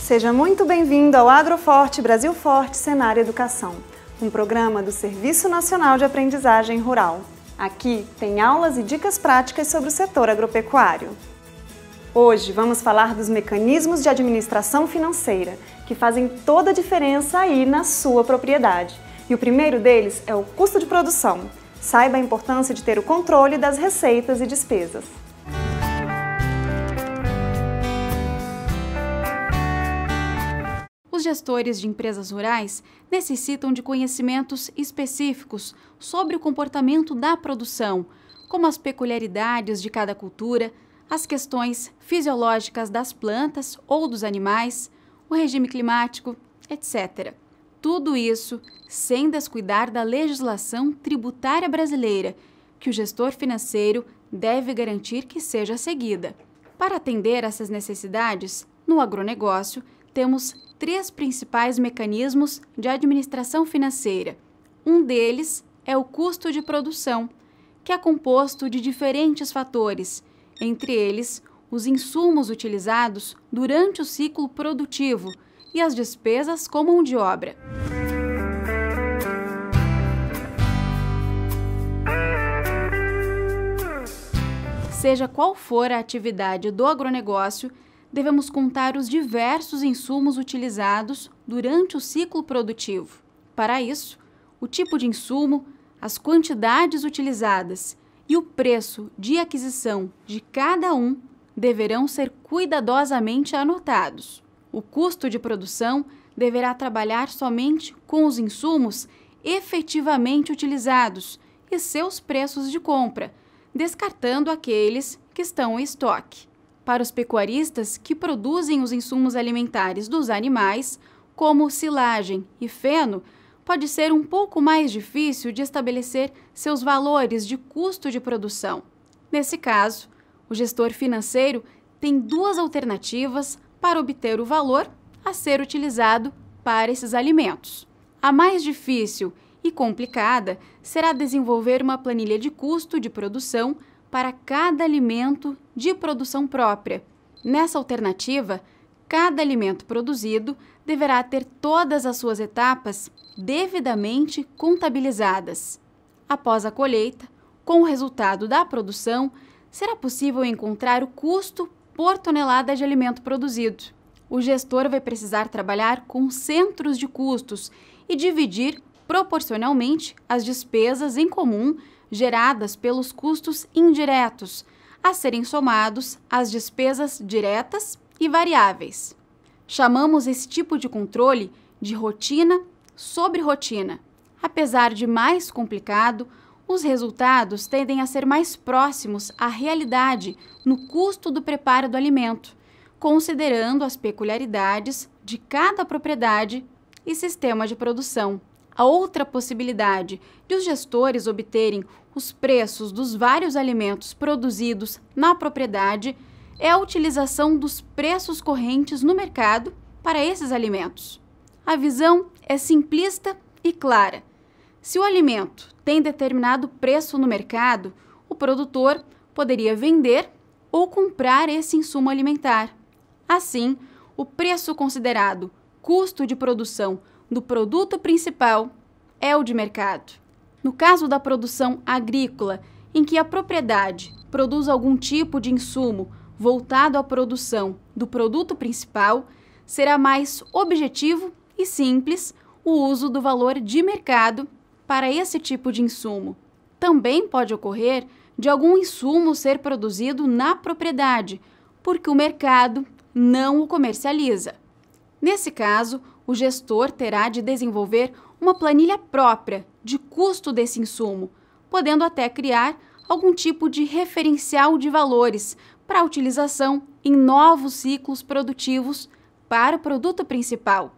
Seja muito bem-vindo ao Agroforte Brasil Forte Senar Educação, um programa do Serviço Nacional de Aprendizagem Rural. Aqui tem aulas e dicas práticas sobre o setor agropecuário. Hoje vamos falar dos mecanismos de administração financeira, que fazem toda a diferença aí na sua propriedade. E o primeiro deles é o custo de produção. Saiba a importância de ter o controle das receitas e despesas. Os gestores de empresas rurais necessitam de conhecimentos específicos sobre o comportamento da produção, como as peculiaridades de cada cultura, as questões fisiológicas das plantas ou dos animais, o regime climático, etc. Tudo isso sem descuidar da legislação tributária brasileira, que o gestor financeiro deve garantir que seja seguida. Para atender essas necessidades, no agronegócio, temos 3 principais mecanismos de administração financeira. Um deles é o custo de produção, que é composto de diferentes fatores, entre eles os insumos utilizados durante o ciclo produtivo e as despesas com mão de obra. Seja qual for a atividade do agronegócio, devemos contar os diversos insumos utilizados durante o ciclo produtivo. Para isso, o tipo de insumo, as quantidades utilizadas e o preço de aquisição de cada um deverão ser cuidadosamente anotados. O custo de produção deverá trabalhar somente com os insumos efetivamente utilizados e seus preços de compra, descartando aqueles que estão em estoque. Para os pecuaristas que produzem os insumos alimentares dos animais, como silagem e feno, pode ser um pouco mais difícil de estabelecer seus valores de custo de produção. Nesse caso, o gestor financeiro tem 2 alternativas para obter o valor a ser utilizado para esses alimentos. A mais difícil e complicada será desenvolver uma planilha de custo de produção para cada alimento de produção própria. Nessa alternativa, cada alimento produzido deverá ter todas as suas etapas devidamente contabilizadas. Após a colheita, com o resultado da produção, será possível encontrar o custo por tonelada de alimento produzido. O gestor vai precisar trabalhar com centros de custos e dividir proporcionalmente as despesas em comum geradas pelos custos indiretos, a serem somados às despesas diretas e variáveis. Chamamos esse tipo de controle de rotina sobre rotina. Apesar de mais complicado, os resultados tendem a ser mais próximos à realidade no custo do preparo do alimento, considerando as peculiaridades de cada propriedade e sistema de produção. A outra possibilidade de os gestores obterem os preços dos vários alimentos produzidos na propriedade é a utilização dos preços correntes no mercado para esses alimentos. A visão é simplista e clara. Se o alimento tem determinado preço no mercado, o produtor poderia vender ou comprar esse insumo alimentar. Assim, o preço considerado custo de produção do produto principal é o de mercado. No caso da produção agrícola, em que a propriedade produz algum tipo de insumo voltado à produção do produto principal, será mais objetivo e simples o uso do valor de mercado para esse tipo de insumo. Também pode ocorrer de algum insumo ser produzido na propriedade, porque o mercado não o comercializa. Nesse caso, o gestor terá de desenvolver uma planilha própria de custo desse insumo, podendo até criar algum tipo de referencial de valores para a utilização em novos ciclos produtivos para o produto principal.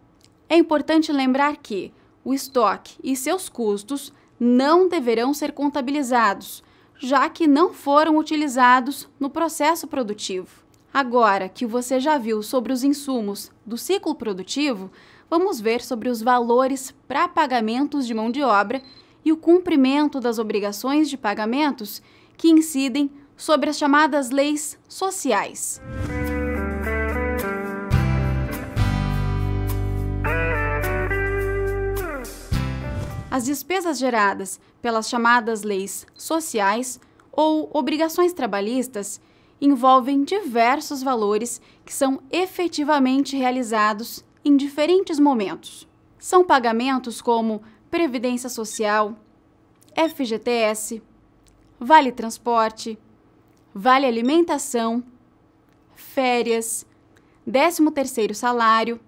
É importante lembrar que o estoque e seus custos não deverão ser contabilizados, já que não foram utilizados no processo produtivo. Agora que você já viu sobre os insumos do ciclo produtivo, vamos ver sobre os valores para pagamentos de mão de obra e o cumprimento das obrigações de pagamentos que incidem sobre as chamadas leis sociais. As despesas geradas pelas chamadas leis sociais ou obrigações trabalhistas envolvem diversos valores que são efetivamente realizados em diferentes momentos. São pagamentos como Previdência Social, FGTS, Vale Transporte, Vale Alimentação, férias, 13º salário,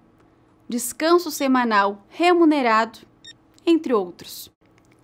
descanso semanal remunerado, entre outros.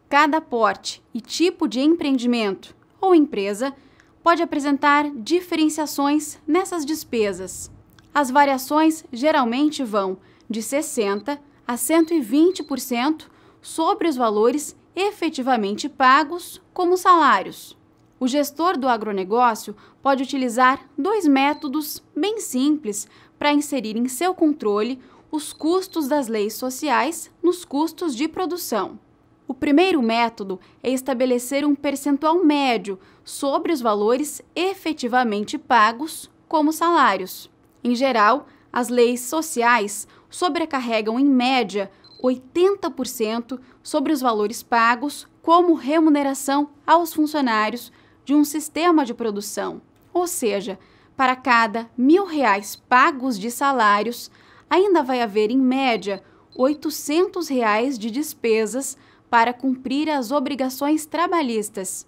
Cada porte e tipo de empreendimento ou empresa pode apresentar diferenciações nessas despesas. As variações geralmente vão de 60% a 120% sobre os valores efetivamente pagos como salários. O gestor do agronegócio pode utilizar 2 métodos bem simples para inserir em seu controle os custos das leis sociais nos custos de produção. O primeiro método é estabelecer um percentual médio sobre os valores efetivamente pagos como salários. Em geral, as leis sociais sobrecarregam em média 80% sobre os valores pagos como remuneração aos funcionários de um sistema de produção. Ou seja, para cada R$1.000 pagos de salários, ainda vai haver, em média, R$800 de despesas para cumprir as obrigações trabalhistas.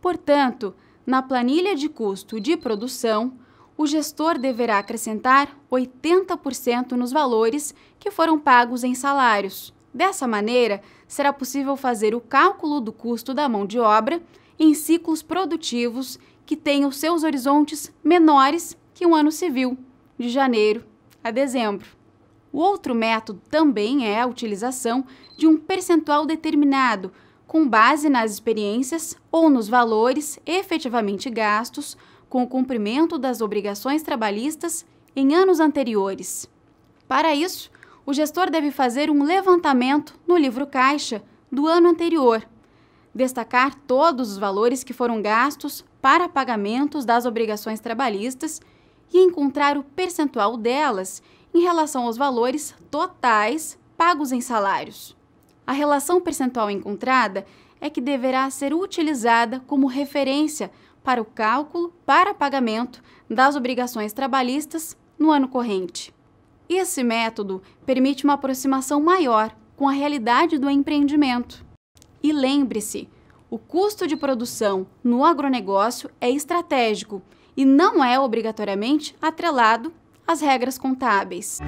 Portanto, na planilha de custo de produção, o gestor deverá acrescentar 80% nos valores que foram pagos em salários. Dessa maneira, será possível fazer o cálculo do custo da mão de obra em ciclos produtivos que tenham seus horizontes menores que um ano civil, de janeiro a dezembro. O outro método também é a utilização de um percentual determinado, com base nas experiências ou nos valores efetivamente gastos com o cumprimento das obrigações trabalhistas em anos anteriores. Para isso, o gestor deve fazer um levantamento no livro caixa do ano anterior, destacar todos os valores que foram gastos para pagamentos das obrigações trabalhistas e encontrar o percentual delas em relação aos valores totais pagos em salários. A relação percentual encontrada é que deverá ser utilizada como referência para o cálculo para pagamento das obrigações trabalhistas no ano corrente. Esse método permite uma aproximação maior com a realidade do empreendimento. E lembre-se, o custo de produção no agronegócio é estratégico e não é obrigatoriamente atrelado às regras contábeis.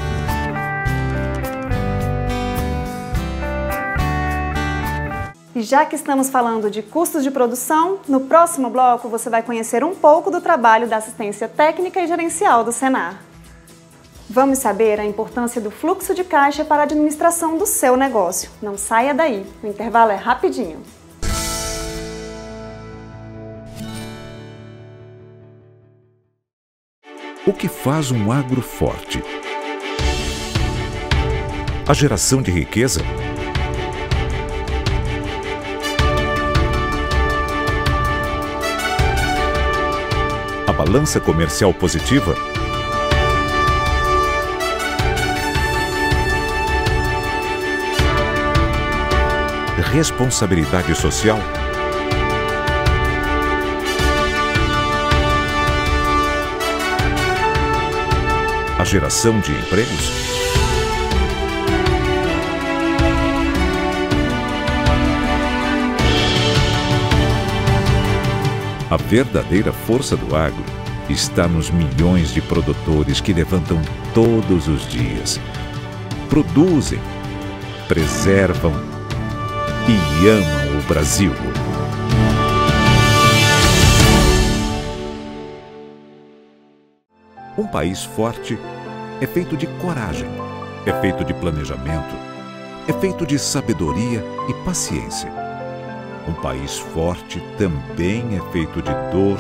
E já que estamos falando de custos de produção, no próximo bloco você vai conhecer um pouco do trabalho da assistência técnica e gerencial do Senar. Vamos saber a importância do fluxo de caixa para a administração do seu negócio. Não saia daí, o intervalo é rapidinho. O que faz um agro forte? A geração de riqueza? A balança comercial positiva? Responsabilidade social? A geração de empregos? A verdadeira força do agro está nos milhões de produtores que levantam todos os dias, produzem, preservam e amam o Brasil. Um país forte é feito de coragem, é feito de planejamento, é feito de sabedoria e paciência. Um país forte também é feito de dor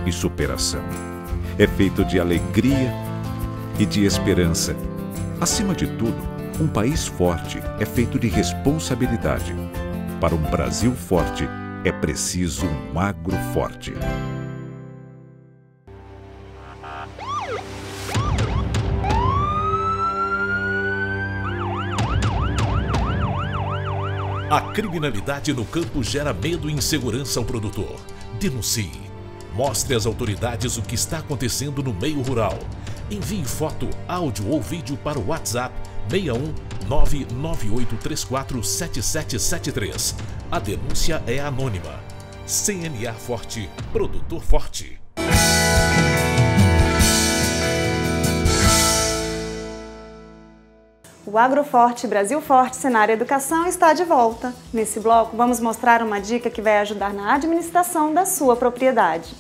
e superação. É feito de alegria e de esperança. Acima de tudo, um país forte é feito de responsabilidade. Para um Brasil forte, é preciso um agro forte. A criminalidade no campo gera medo e insegurança ao produtor. Denuncie. Mostre às autoridades o que está acontecendo no meio rural. Envie foto, áudio ou vídeo para o WhatsApp 61 998347773. A denúncia é anônima. CNA Forte, produtor forte. O Agroforte Brasil Forte Senar Educação está de volta. Nesse bloco, vamos mostrar uma dica que vai ajudar na administração da sua propriedade.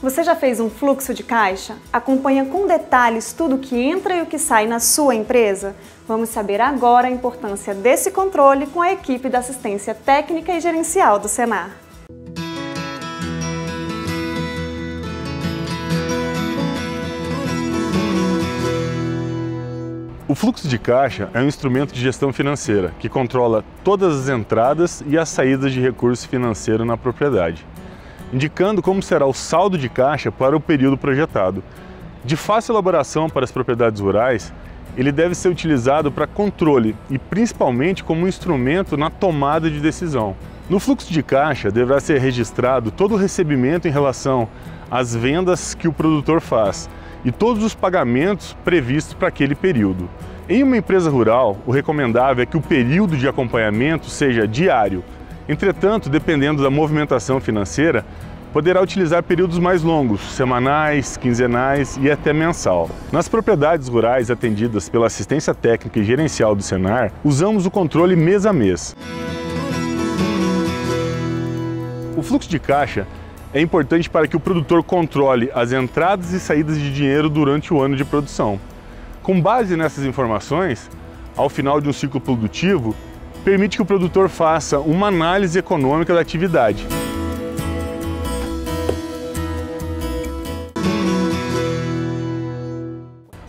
Você já fez um fluxo de caixa? Acompanha com detalhes tudo o que entra e o que sai na sua empresa? Vamos saber agora a importância desse controle com a equipe da assistência técnica e gerencial do Senar. O fluxo de caixa é um instrumento de gestão financeira que controla todas as entradas e as saídas de recurso financeiro na propriedade, indicando como será o saldo de caixa para o período projetado. De fácil elaboração para as propriedades rurais, ele deve ser utilizado para controle e principalmente como um instrumento na tomada de decisão. No fluxo de caixa deverá ser registrado todo o recebimento em relação às vendas que o produtor faz e todos os pagamentos previstos para aquele período. Em uma empresa rural, o recomendável é que o período de acompanhamento seja diário. Entretanto, dependendo da movimentação financeira, poderá utilizar períodos mais longos, semanais, quinzenais e até mensal. Nas propriedades rurais atendidas pela assistência técnica e gerencial do Senar, usamos o controle mês a mês. O fluxo de caixa é importante para que o produtor controle as entradas e saídas de dinheiro durante o ano de produção. Com base nessas informações, ao final de um ciclo produtivo, permite que o produtor faça uma análise econômica da atividade.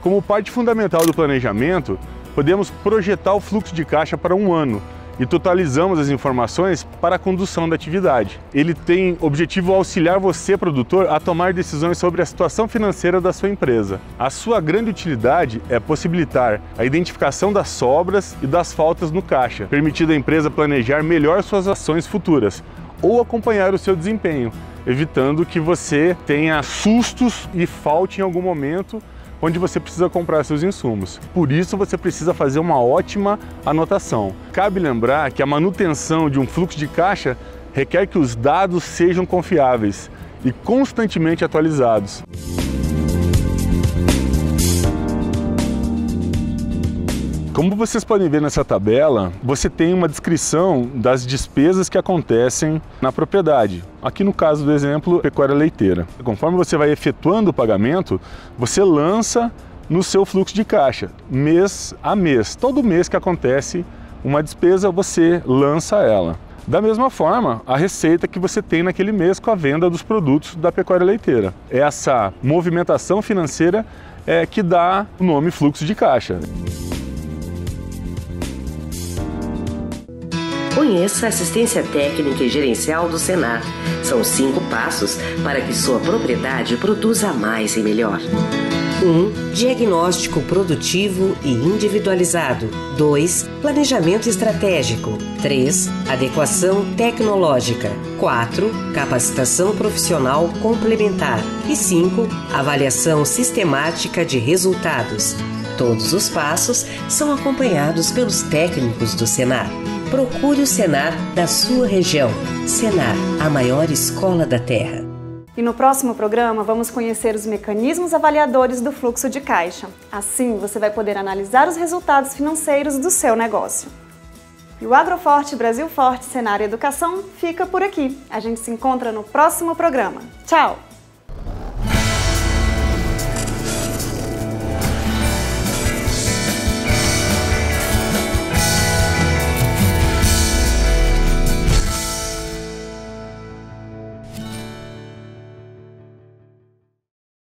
Como parte fundamental do planejamento, podemos projetar o fluxo de caixa para um ano e totalizamos as informações para a condução da atividade. Ele tem objetivo auxiliar você, produtor, a tomar decisões sobre a situação financeira da sua empresa. A sua grande utilidade é possibilitar a identificação das sobras e das faltas no caixa, permitindo à empresa planejar melhor suas ações futuras ou acompanhar o seu desempenho, evitando que você tenha sustos e falte em algum momento onde você precisa comprar seus insumos. Por isso você precisa fazer uma ótima anotação. Cabe lembrar que a manutenção de um fluxo de caixa requer que os dados sejam confiáveis e constantemente atualizados. Como vocês podem ver nessa tabela, você tem uma descrição das despesas que acontecem na propriedade. Aqui no caso do exemplo, pecuária leiteira. Conforme você vai efetuando o pagamento, você lança no seu fluxo de caixa, mês a mês. Todo mês que acontece uma despesa, você lança ela. Da mesma forma, a receita que você tem naquele mês com a venda dos produtos da pecuária leiteira. Essa movimentação financeira é que dá o nome fluxo de caixa. Conheça a assistência técnica e gerencial do Senar. São 5 passos para que sua propriedade produza mais e melhor. 1. Diagnóstico produtivo e individualizado. 2. Planejamento estratégico. 3. Adequação tecnológica. 4. Capacitação profissional complementar. E 5. Avaliação sistemática de resultados. Todos os passos são acompanhados pelos técnicos do Senar. Procure o Senar da sua região. Senar, a maior escola da terra. E no próximo programa vamos conhecer os mecanismos avaliadores do fluxo de caixa. Assim você vai poder analisar os resultados financeiros do seu negócio. E o Agroforte Brasil Forte Senar Educação fica por aqui. A gente se encontra no próximo programa. Tchau!